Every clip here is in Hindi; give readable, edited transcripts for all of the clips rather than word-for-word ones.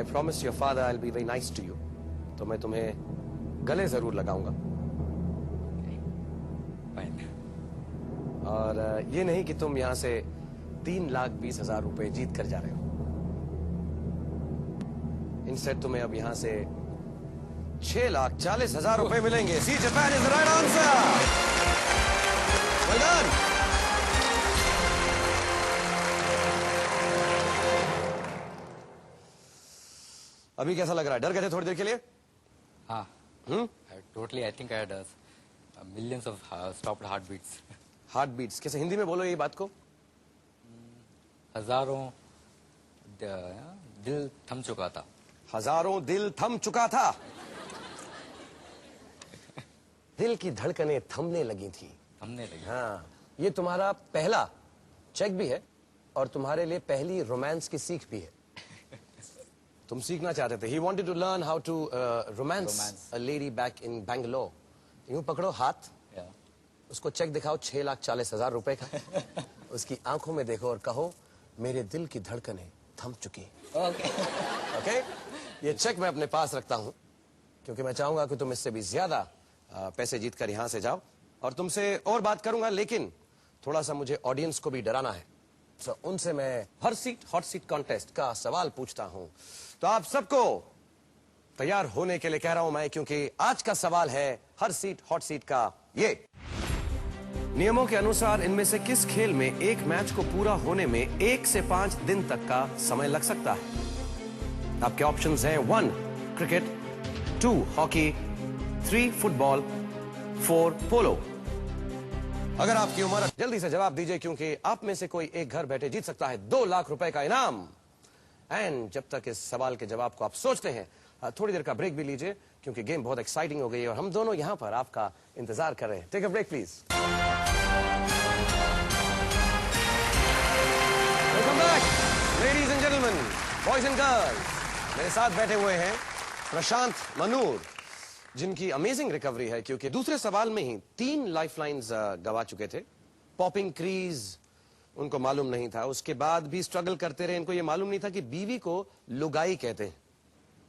I promise your father I will be very nice to you. तो मैं तुम्हें गले जरूर लगाऊंगा। और ये नहीं कि तुम यहां से 3,20,000 रुपए जीत कर जा रहे हो। इंस्टेड तुम्हें अब यहां से 6,40,000 रुपए मिलेंगे। C Japan is the right answer. Well done. अभी कैसा लग रहा है? डर गए थे थोड़ी देर के लिए? हाँ। Totally, I think I had millions of stopped heartbeats. Heart beats कैसे? हिंदी में बोलो ये बात को। हजारों दिल थम चुका था। हजारों दिल थम चुका था। दिल की धड़कनें थमने लगी थी। थमने लगी। हाँ, ये तुम्हारा पहला चेक भी है और तुम्हारे लिए पहली रोमांस की सीख भी है। तुम सीखना चाहते थे। He wanted to learn how to romance a lady back in Bangalore. यूं पकड़ो हाथ, उसको चेक दिखाओ 6,40,000 रुपए का। उसकी आंखों में देखो और कहो मेरे दिल की धड़कनें थम चुकी। ओके? ये चेक मैं अपने पास रखता हूं क्योंकि मैं चाहूंगा कि तुम इससे भी ज्यादा पैसे जीत कर यहां से जाओ। और तुमसे और बात करूंगा, लेकिन थोड़ा सा मुझे ऑडियंस को भी डराना है। तो उनसे मैं हर सीट हॉट सीट कॉन्टेस्ट का सवाल पूछता हूं। तो आप सबको तैयार होने के लिए कह रहा हूं मैं, क्योंकि आज का सवाल है हर सीट हॉट सीट का ये। नियमों के अनुसार इनमें से किस खेल में एक मैच को पूरा होने में 1 से 5 दिन तक का समय लग सकता है? आपके ऑप्शंस हैं 1 क्रिकेट, 2 हॉकी, 3 फुटबॉल, 4 पोलो। अगर आपकी उम्र, जल्दी से जवाब दीजिए क्योंकि आप में से कोई एक घर बैठे जीत सकता है 2 लाख रुपए का इनाम। एंड जब तक इस सवाल के जवाब को आप सोचते हैं, थोड़ी देर का ब्रेक भी लीजिए क्योंकि गेम बहुत एक्साइटिंग हो गई है और हम दोनों यहां पर आपका इंतजार कर रहे हैं। Take a break please. Welcome back ladies and gentleman, boys and girls. मेरे साथ बैठे हुए हैं प्रशांत मनूर, जिनकी अमेजिंग रिकवरी है क्योंकि दूसरे सवाल में ही 3 लाइफलाइंस गवा चुके थे। पॉपिंग क्रीज उनको मालूम नहीं था, उसके बाद भी स्ट्रगल करते रहे। इनको ये मालूम नहीं था कि बीवी को लुगाई कहते हैं,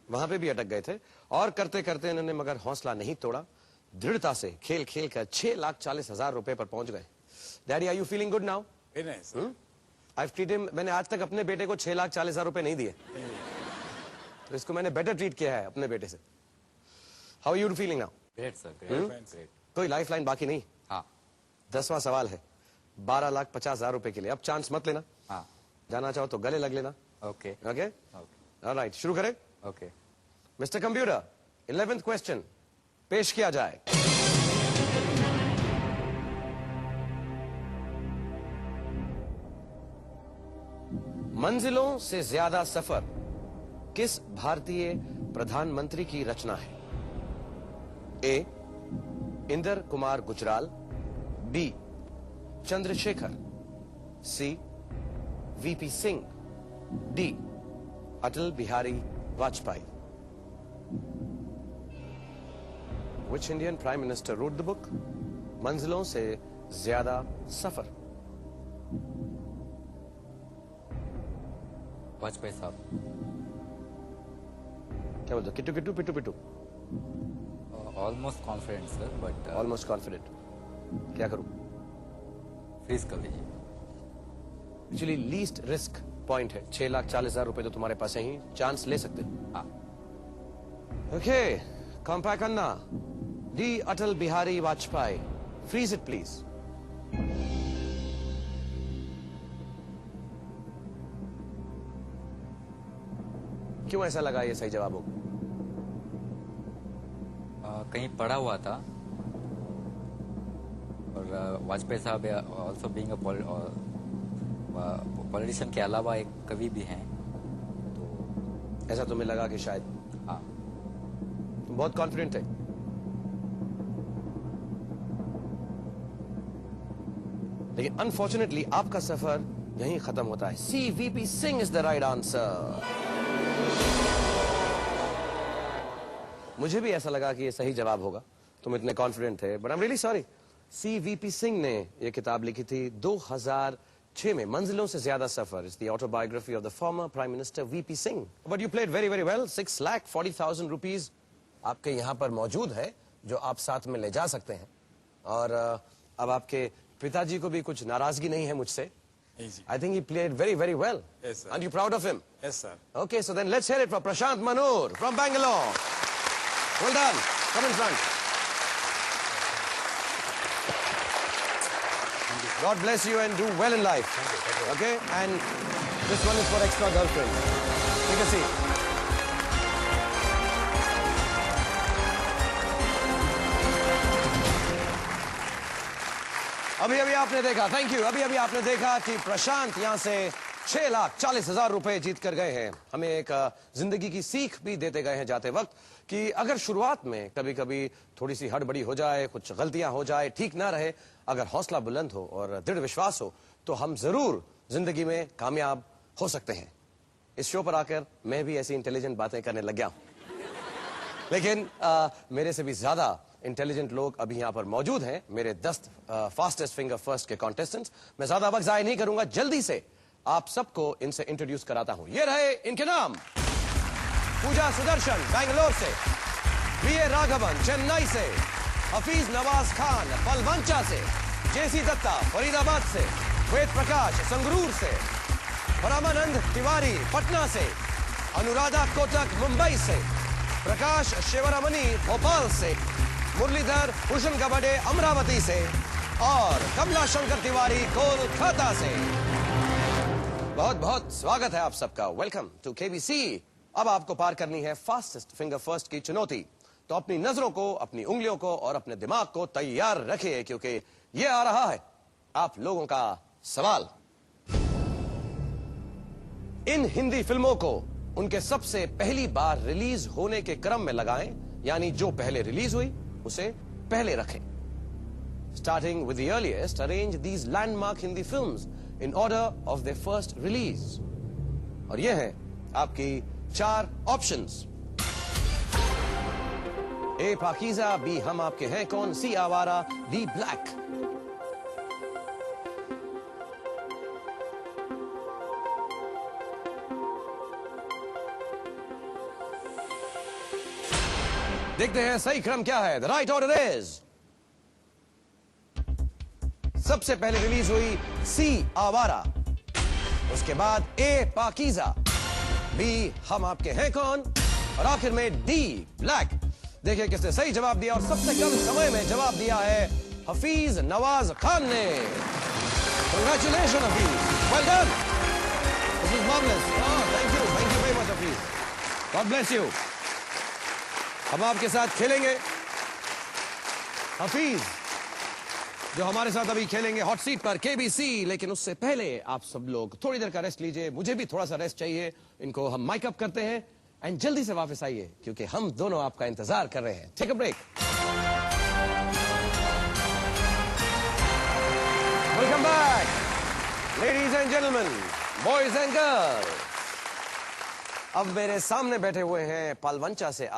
वहां पे भी अटक गए थे। और करते करते इन्होंने मगर हौसला नहीं तोड़ा, दृढ़ता से खेल खेल कर 6,40,000 रुपए पर पहुंच गए। Daddy, are you feeling good now? I treat him. मैंने आज तक अपने बेटे को 6,40,000 रुपए नहीं दिए, तो इसको मैंने बेटर ट्रीट किया है अपने बेटे से। How are you feeling now? Great sir, great. कोई लाइफलाइन बाकी नहीं? हाँ। 10वां सवाल है 12,50,000 रुपए के लिए। अब चांस मत लेना। हाँ। जाना चाहो तो गले लग लेना। ओके ओके, ऑलराइट, शुरू करें? Okay. Mister computer, 11th question पेश किया जाए। मंजिलों से ज्यादा सफर किस भारतीय प्रधानमंत्री की रचना है? A Inder Kumar Gujral, B Chandrashekhar, C VP Singh, D Atal Bihari Vajpayee. Which Indian Prime Minister wrote the book? मंजिलों से ज्यादा सफर। वाजपेयी साहब। क्या बोलते हो? किट्टू किट्टू पिट्टू पिट्टू? Almost confident sir, but almost confident. क्या करूं? फ्रीज कर दीजिए। एक्चुअली लीस्ट रिस्क पॉइंट है। 6,40,000 रुपए तो तुम्हारे पास है ही, चांस ले सकते हो। हाँ। ओके, कंपेयर करना। D Atal Bihari Vajpayee. Freeze it please. क्यों ऐसा लगा ये सही जवाब होगा? कहीं पढ़ा हुआ था, और वाजपेयी साहब ऑल्सो बीइंग अ पॉलिटिशियन के अलावा एक कवि भी हैं, तो ऐसा तुम्हें लगा कि शायद? हाँ। तुम बहुत कॉन्फिडेंट थे। लेकिन अनफॉर्चुनेटली आपका सफर यहीं खत्म होता है। C VP Singh is the right answer. मुझे भी ऐसा लगा कि ये सही जवाब होगा, तुम इतने कॉन्फिडेंट थे, but I am really sorry. C VP Singh ने ये किताब लिखी थी 2000 6 में मंजिलों से ज्यादा सफर is the autobiography of the former prime minister VP Singh. But you played very very well. 6,40,000 rupees आपके यहाँ पर मौजूद है जो आप साथ में ले जा सकते हैं. और अब आपके पिताजी को भी कुछ नाराजगी नहीं है मुझसे. I think he played very, very well. Yes, sir. Aren't you proud of him? Yes, sir. Okay, so then let's hear it for Prashant Manur from Bangalore. Well done. Come in front. God bless you and do well in life. Okay? And this one is for extra girlfriend. Take a seat. अभी अभी आपने देखा, थैंक यू, अभी अभी आपने देखा कि प्रशांत यहां से 6,40,000 रुपए जीत कर गए हैं. हमें एक जिंदगी की सीख भी देते गए हैं जाते वक्त कि अगर शुरुआत में कभी कभी थोड़ी सी हड़बड़ी हो जाए, कुछ गलतियां हो जाए, ठीक ना रहे, अगर हौसला बुलंद हो और दृढ़ विश्वास हो तो हम जरूर जिंदगी में कामयाब हो सकते हैं. इस शो पर आकर मैं भी ऐसी इंटेलिजेंट बातें करने लग गया हूं. लेकिन मेरे से भी ज्यादा इंटेलिजेंट लोग अभी यहां पर मौजूद हैं, मेरे 10 फास्टेस्ट फिंगर फर्स्ट के कॉन्टेस्टेंट्स. मैं ज्यादा वक्त जाया नहीं करूंगा, जल्दी से आप सबको इनसे इंट्रोड्यूस कराता हूं. ये रहे इनके नाम. पूजा सुदर्शन बैंगलोर से, बीए राघवन चेन्नई से, हफीज नवाज खान पलवंचा से, जेसी दत्ता फरीदाबाद से, वेद प्रकाश संगरूर से, रामानंद तिवारी पटना से, अनुराधा कोटक मुंबई से, प्रकाश शिवरामनी भोपाल से, मुरलीधर भूषण गबडे अमरावती से और कमला शंकर तिवारी कोलकाता से. बहुत बहुत स्वागत है आप सबका. Welcome to KBC. अब आपको पार करनी है फास्टेस्ट फिंगर फर्स्ट की चुनौती. तो अपनी नजरों को, अपनी उंगलियों को और अपने दिमाग को तैयार रखिए क्योंकि ये आ रहा है आप लोगों का सवाल. इन हिंदी फिल्मों को उनके सबसे पहली बार रिलीज होने के क्रम में लगाएं, यानी जो पहले रिलीज हुई उसे पहले रखें. Starting with the earliest, arrange these landmark Hindi films in order of their first release. और ये हैं आपकी 4 ऑप्शंस. ए पाकीज़ा, बी हम आपके हैं कौन, सी आवारा, डी ब्लैक. देखते हैं सही क्रम क्या है. द राइट ऑर्डर इज, सबसे पहले रिलीज हुई सी आवारा, उसके बाद ए पाकीज़ा, बी हम आपके हैं कौन और आखिर में डी ब्लैक. देखिए किसने सही जवाब दिया और सबसे कम समय में जवाब दिया है हफीज नवाज खान ने. Congratulation Hafeez, well done. This is marvellous. Thank you very much Hafeez. God bless you. हम आपके साथ खेलेंगे. हफीज जो हमारे साथ अभी खेलेंगे हॉट सीट पर केबीसी, लेकिन उससे पहले आप सब लोग थोड़ी देर का रेस्ट लीजिए. मुझे भी थोड़ा सा रेस्ट चाहिए. इनको हम माइक अप करते हैं एंड जल्दी से वापस आइए क्योंकि हम दोनों आपका इंतजार कर रहे हैं. Take a break. Welcome back ladies and gentleman, boys and girls. अब मेरे सामने बैठे हुए हैं पालवंचा से